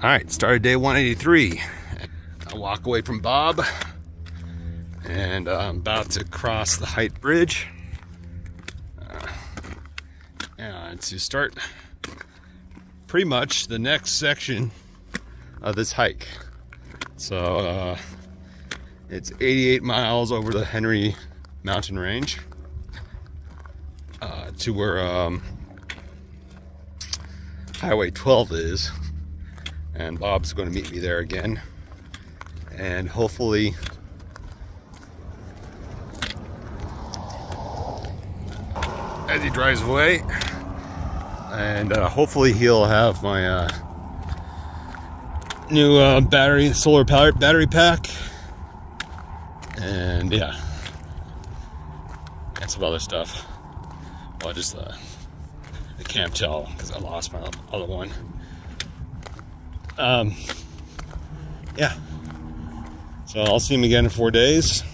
All right, started day 183. I walk away from Bob, and I'm about to cross the Hite bridge. And to start pretty much the next section of this hike. So it's 88 miles over the Henry mountain range to where Highway 12 is, and Bob's going to meet me there again, and hopefully as he drives away, and hopefully he'll have my new solar powered battery pack, and yeah, and some other stuff. Well, just I can't tell because I lost my other one. Yeah, so I'll see him again in 4 days,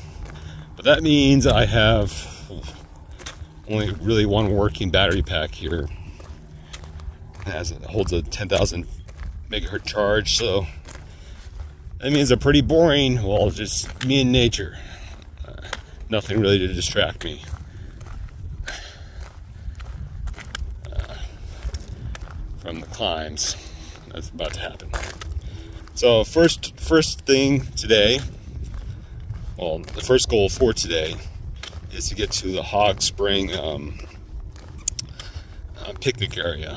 but that means I have only really one working battery pack here. It holds a 10,000 megahertz charge, so that means they're pretty boring. Well, just me and nature. Nothing really to distract me. From the climbs that's about to happen. So first thing today, well, the first goal for today is to get to the Hog Spring picnic area.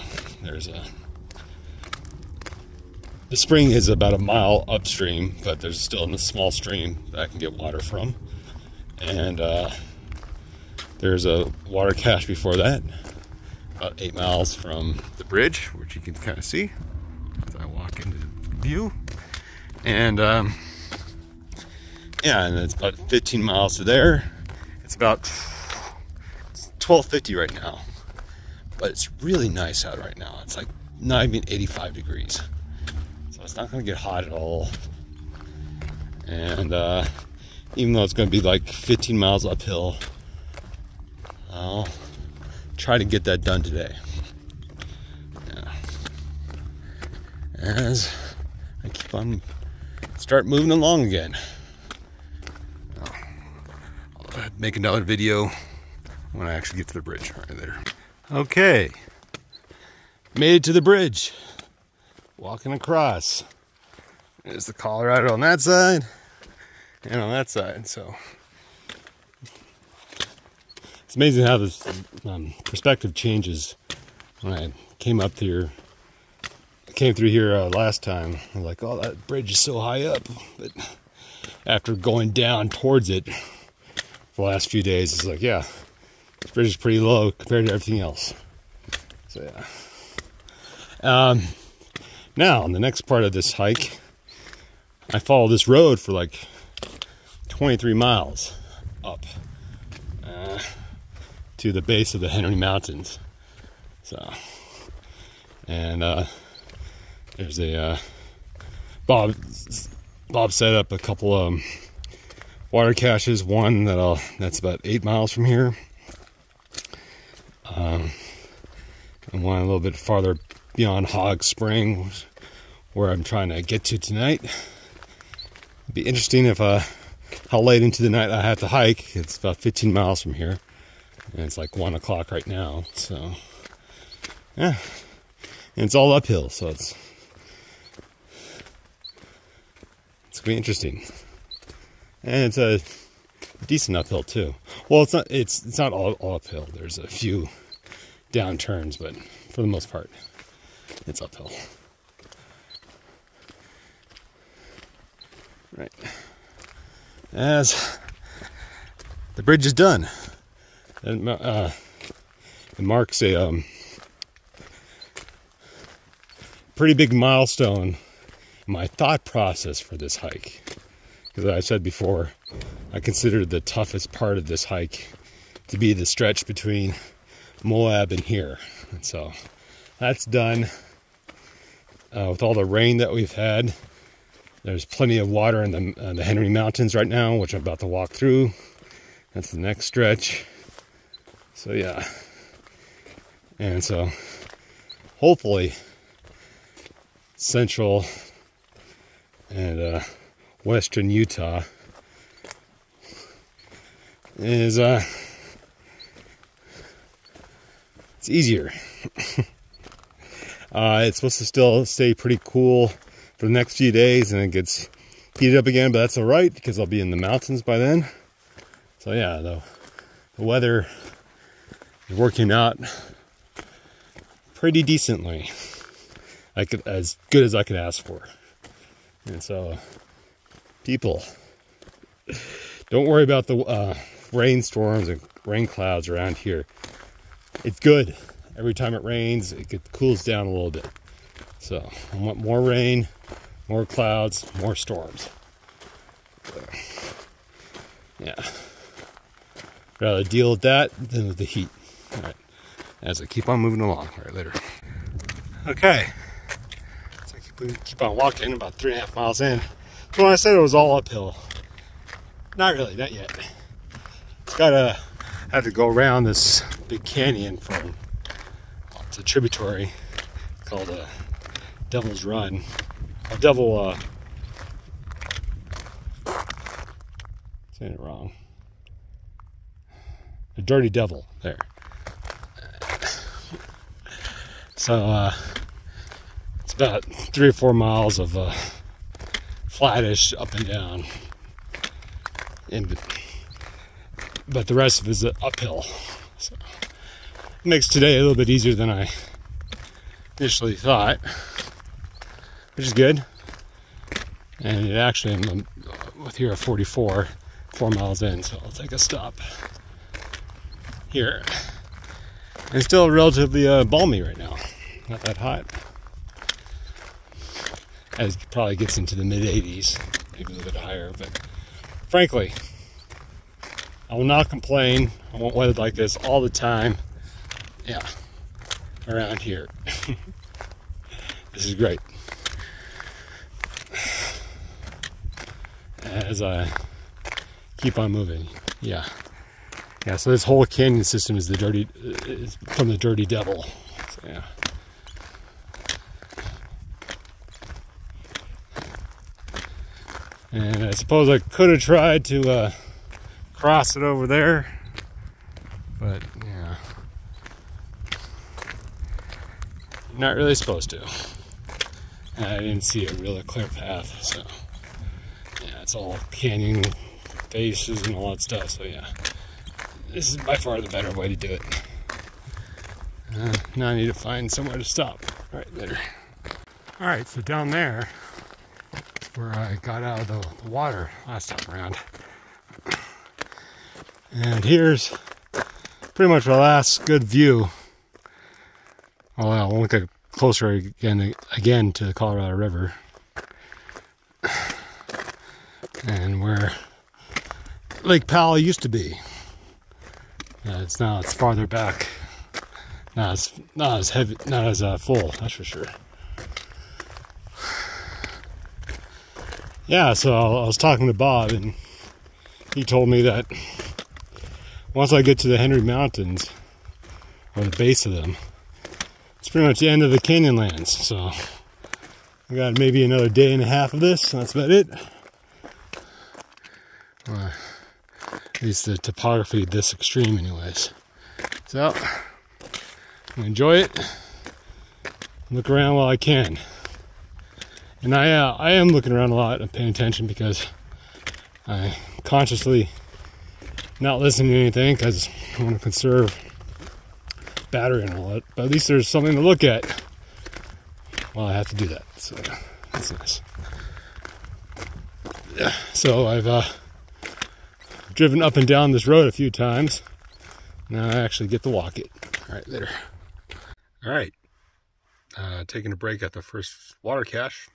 The spring is about a mile upstream, but there's still a small stream that I can get water from, and there's a water cache before that, about 8 miles from the bridge, which you can kind of see as I walk into view. And yeah, and it's about 15 miles to there. It's about 12:50 right now, but it's really nice out right now. It's like not even 85 degrees, so it's not going to get hot at all. And even though it's going to be like 15 miles uphill, I'll try to get that done today. Yeah. As I keep on start moving along again. I'll make another video when I actually get to the bridge right there. Okay, made it to the bridge. Walking across. There's the Colorado on that side and on that side. So it's amazing how this perspective changes. When I came up here, came through here last time, I was like, oh, that bridge is so high up. But after going down towards it for the last few days, it's like, yeah, this bridge is pretty low compared to everything else. So yeah. Now, in the next part of this hike, I follow this road for like 23 miles up to the base of the Henry Mountains. So, and there's a Bob set up a couple water caches. One that's about 8 miles from here, and one a little bit farther beyond Hog Spring, where I'm trying to get to tonight. It'd be interesting if how late into the night I have to hike. It's about 15 miles from here, and it's like 1 o'clock right now. So yeah, and it's all uphill, so it's gonna be interesting, and it's a decent uphill too. Well, it's not all uphill. There's a few down turns, but for the most part, it's uphill. Right. As the bridge is done, and it marks a pretty big milestone in my thought process for this hike. Because I said before, I considered the toughest part of this hike to be the stretch between Moab and here. And so that's done. With all the rain that we've had, there's plenty of water in the Henry Mountains right now, which I'm about to walk through. That's the next stretch. So yeah, and so hopefully central and western Utah is it's easier. It's supposed to still stay pretty cool for the next few days, and it gets heated up again, but that's all right because I'll be in the mountains by then. So yeah, the weather is working out pretty decently, as good as I could ask for. And so, people, don't worry about the rainstorms and rain clouds around here. It's good. Every time it rains, it cools down a little bit. So I want more rain, more clouds, more storms. So, yeah. Rather deal with that than with the heat. All right. As I keep on moving along. All right, later. Okay. So I keep on walking, about 3.5 miles in. So when I said it was all uphill, not really, not yet. It's have to go around this big canyon from, it's a tributary called Devil's Run. Saying it wrong. The Dirty Devil, there. So it's about 3 or 4 miles of flattish up and down, but the rest of it is uphill. So it makes today a little bit easier than I initially thought, which is good. And it actually, I'm with here at 4 miles in, so I'll take a stop here. And it's still relatively balmy right now, not that hot. As it probably gets into the mid-80s, maybe a little bit higher, but frankly, I will not complain. I want weather like this all the time. Yeah, around here. This is great. As I keep on moving, yeah. So this whole canyon system is from the Dirty Devil. So, yeah. And I suppose I could have tried to cross it over there, but yeah, not really supposed to. And I didn't see a really clear path, so yeah, it's all canyon faces and all that stuff. So yeah, this is by far the better way to do it. Now I need to find somewhere to stop. All right, later. All right, so down there, where I got out of the water last time around. And here's pretty much my last good view. Oh, well, I'll look closer again to the Colorado River. And where Lake Powell used to be. It's farther back. Not as heavy, not as full, that's for sure. Yeah, so I was talking to Bob, and he told me that once I get to the Henry Mountains, or the base of them, it's pretty much the end of the Canyonlands. So I got maybe another day and a half of this, and that's about it. At least the topography this extreme anyways. So I'm gonna enjoy it, look around while I can. And I am looking around a lot and paying attention because I consciously not listening to anything because I want to conserve battery and all that. But at least there's something to look at while I have to do that. So that's nice. Yeah, so I've driven up and down this road a few times. Now I actually get to walk it. All right, later. All right, taking a break at the first water cache.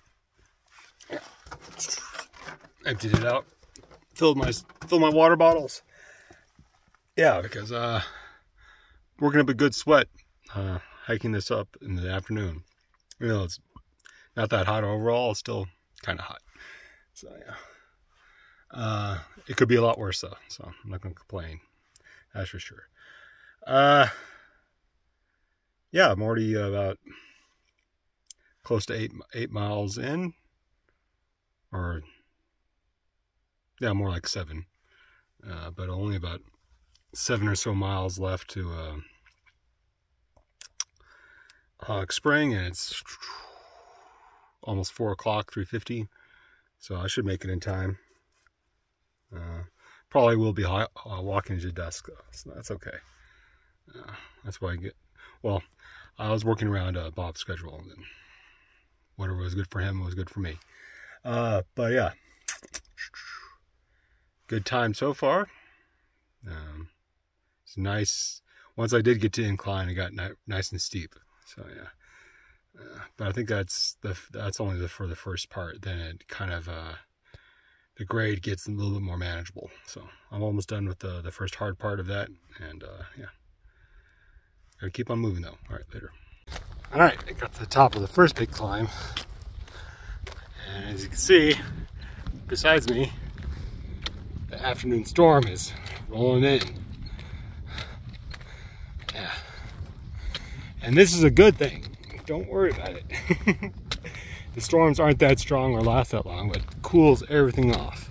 Emptied it out, filled my water bottles. Yeah, because working up a good sweat hiking this up in the afternoon. You know, it's not that hot overall, it's still kind of hot. So yeah, it could be a lot worse though, so I'm not gonna complain, that's for sure. Yeah, I'm already about close to eight miles in, or yeah, more like 7, but only about 7 or so miles left to Hog Spring, and it's almost 4 o'clock, 3:50, so I should make it in time. Probably will be walking into dusk, though, so that's okay. That's why I was working around Bob's schedule, and whatever was good for him was good for me. But yeah, good time so far. It's nice. Once I did get to incline, it got nice and steep. So yeah, but I think that's only for the first part. Then it kind of the grade gets a little bit more manageable. So I'm almost done with the first hard part of that, and yeah, gotta keep on moving though. All right, later. All right, I got to the top of the first big climb, and as you can see, besides me, the afternoon storm is rolling in. Yeah, and this is a good thing. Don't worry about it. The storms aren't that strong or last that long, but it cools everything off.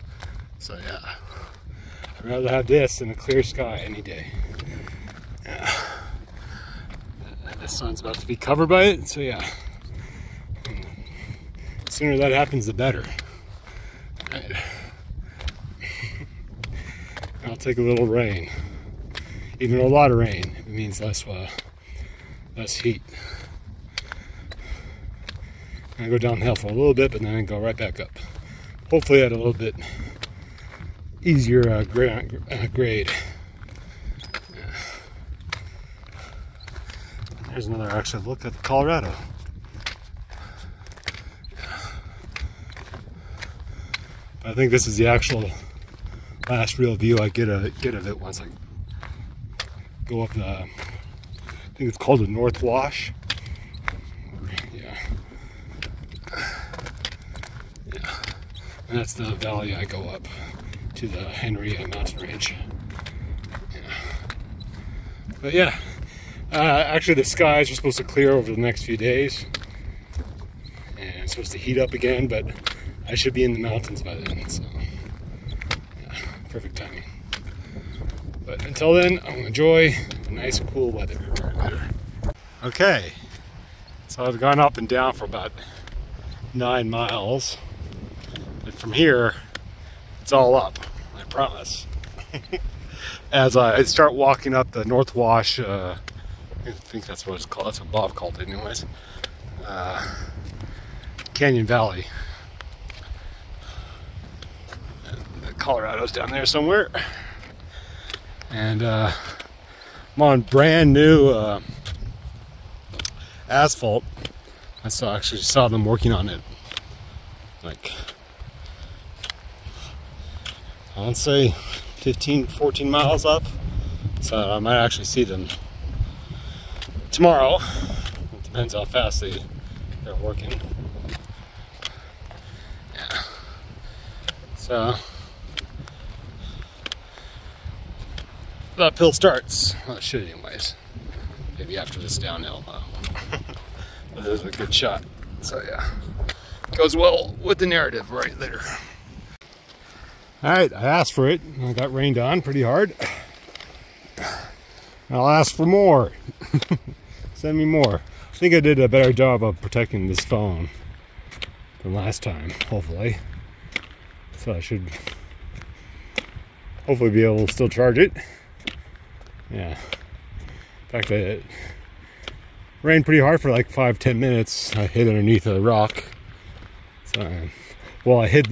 So yeah, I'd rather have this than a clear sky any day. Yeah. The sun's about to be covered by it, so yeah. The sooner that happens, the better. Right. I'll take a little rain. Even a lot of rain, it means less heat. I go downhill for a little bit, but then I go right back up. Hopefully at a little bit easier grade. Yeah. There's another actual look at Colorado. Yeah. I think this is the actual last real view I get of it once I go up the, I think it's called the North Wash. And that's the valley I go up to, the Henry mountain range. Yeah. But yeah, actually the skies are supposed to clear over the next few days, and it's supposed to heat up again, but I should be in the mountains by then, so yeah, perfect timing. But until then, I'll enjoy the nice cool weather. Okay, so I've gone up and down for about 9 miles. From here, it's all up, I promise. As I start walking up the North Wash, I think that's what it's called, that's what Bob called it anyways, Canyon Valley. And Colorado's down there somewhere. And I'm on brand new asphalt. I actually saw them working on it, like, I'd say 14 miles up, so I might actually see them tomorrow. It depends how fast they're working. Yeah. So the uphill starts. Well, it should anyways. Maybe after this downhill. But it was a good shot. So yeah, goes well with the narrative right later. Alright, I asked for it. I got rained on pretty hard. I'll ask for more. Send me more. I think I did a better job of protecting this phone than last time, hopefully. So I should hopefully be able to still charge it. Yeah. In fact, it rained pretty hard for like 5-10 minutes. I hid underneath a rock. So, well, I hid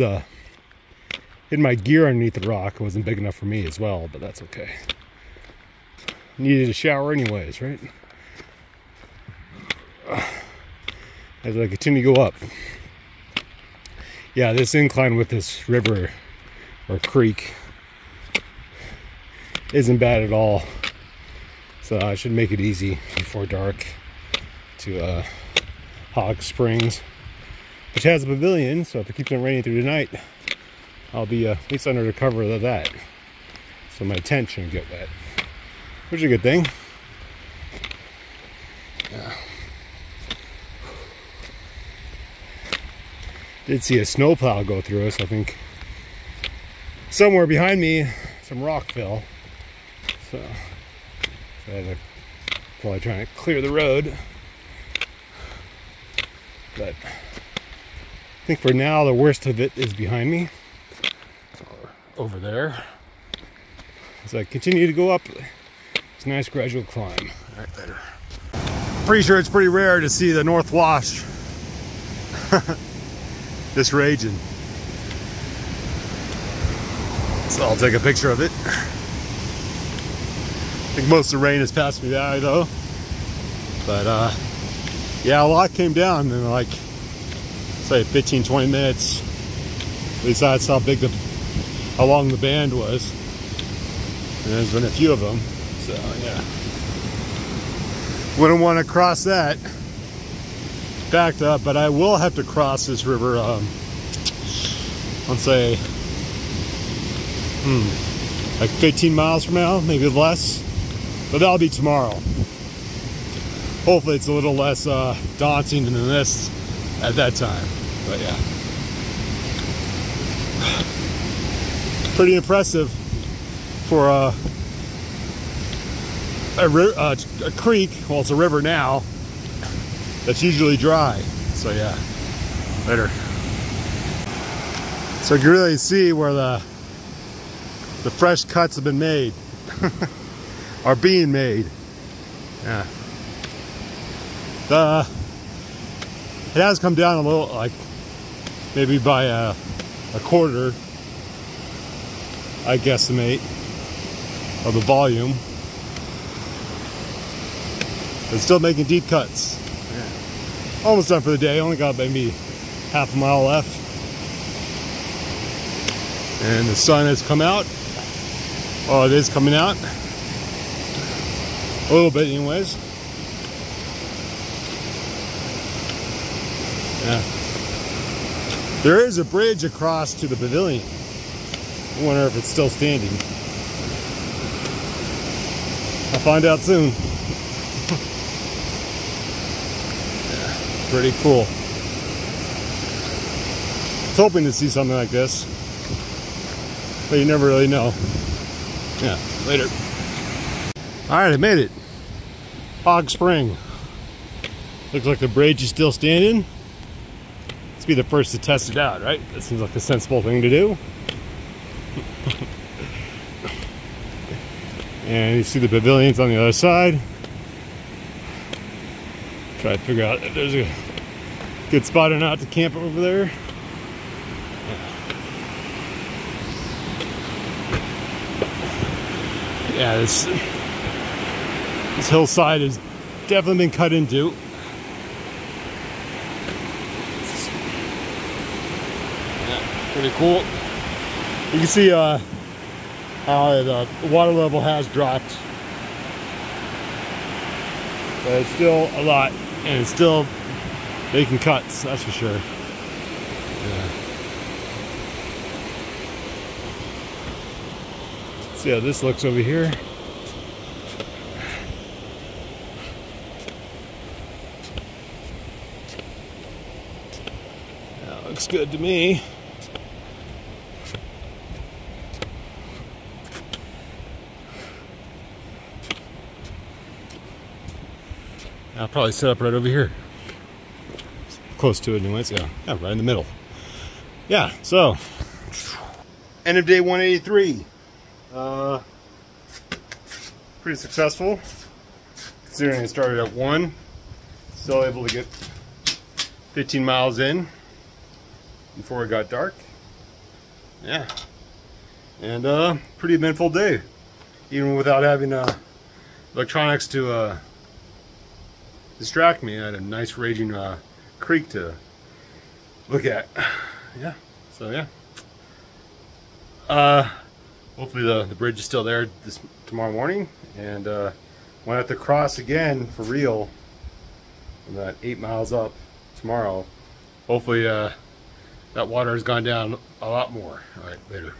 my gear underneath the rock. It wasn't big enough for me as well, but that's okay. Needed a shower anyways, right? As I continue to go up. Yeah, this incline with this river or creek isn't bad at all. So I should make it easy before dark to Hog Springs, which has a pavilion, so if it keeps on raining through the night, I'll be at least under the cover of that, so my tent shouldn't get wet, which is a good thing. Yeah. Did see a snowplow go through us. I think somewhere behind me some rock fell, so I had to probably trying to clear the road. But I think for now the worst of it is behind me, or over there. As I continue to go up, it's a nice gradual climb. All right, later. Pretty sure it's pretty rare to see the North Wash this raging. So I'll take a picture of it. I think most of the rain has passed me by though. But yeah, a lot came down in like, say 15-20 minutes. At least that's how big how long the band was. And there's been a few of them. So yeah. Wouldn't want to cross that. Backed up, but I will have to cross this river, let's say, like 15 miles from now, maybe less. But that'll be tomorrow. Hopefully it's a little less daunting than this at that time. But yeah. Pretty impressive for a creek. Well, it's a river now. That's usually dry. So yeah, later. So you can really see where the fresh cuts have been made. Are being made. Yeah. It has come down a little, like maybe by a quarter, I guesstimate, of the volume. It's still making deep cuts. Almost done for the day. Only got maybe half a mile left. And the sun has come out. Oh, it is coming out. A little bit anyways. Yeah. There is a bridge across to the pavilion. I wonder if it's still standing. I'll find out soon. Pretty cool. I was hoping to see something like this, but you never really know. Yeah, later. All right, I made it. Hog Spring. Looks like the bridge is still standing. Let's be the first to test it out, right? That seems like a sensible thing to do. And you see the pavilions on the other side. Try to figure out if there's a good spot or not to camp over there. Yeah, this hillside has definitely been cut into. Yeah, pretty cool. You can see how the water level has dropped. But it's still a lot. And it's still making cuts, that's for sure. Yeah. Let's see how this looks over here. That looks good to me. I'll probably set up right over here. Close to it anyways, yeah, right in the middle. Yeah, so, end of day 183. Pretty successful, considering it started at 1. Still able to get 15 miles in before it got dark. Yeah, and pretty eventful day, even without having electronics to distract me. I had a nice raging creek to look at. Yeah, so yeah. Hopefully the bridge is still there tomorrow morning, and when I have to cross again for real, about 8 miles up tomorrow. Hopefully that water has gone down a lot more. All right, later.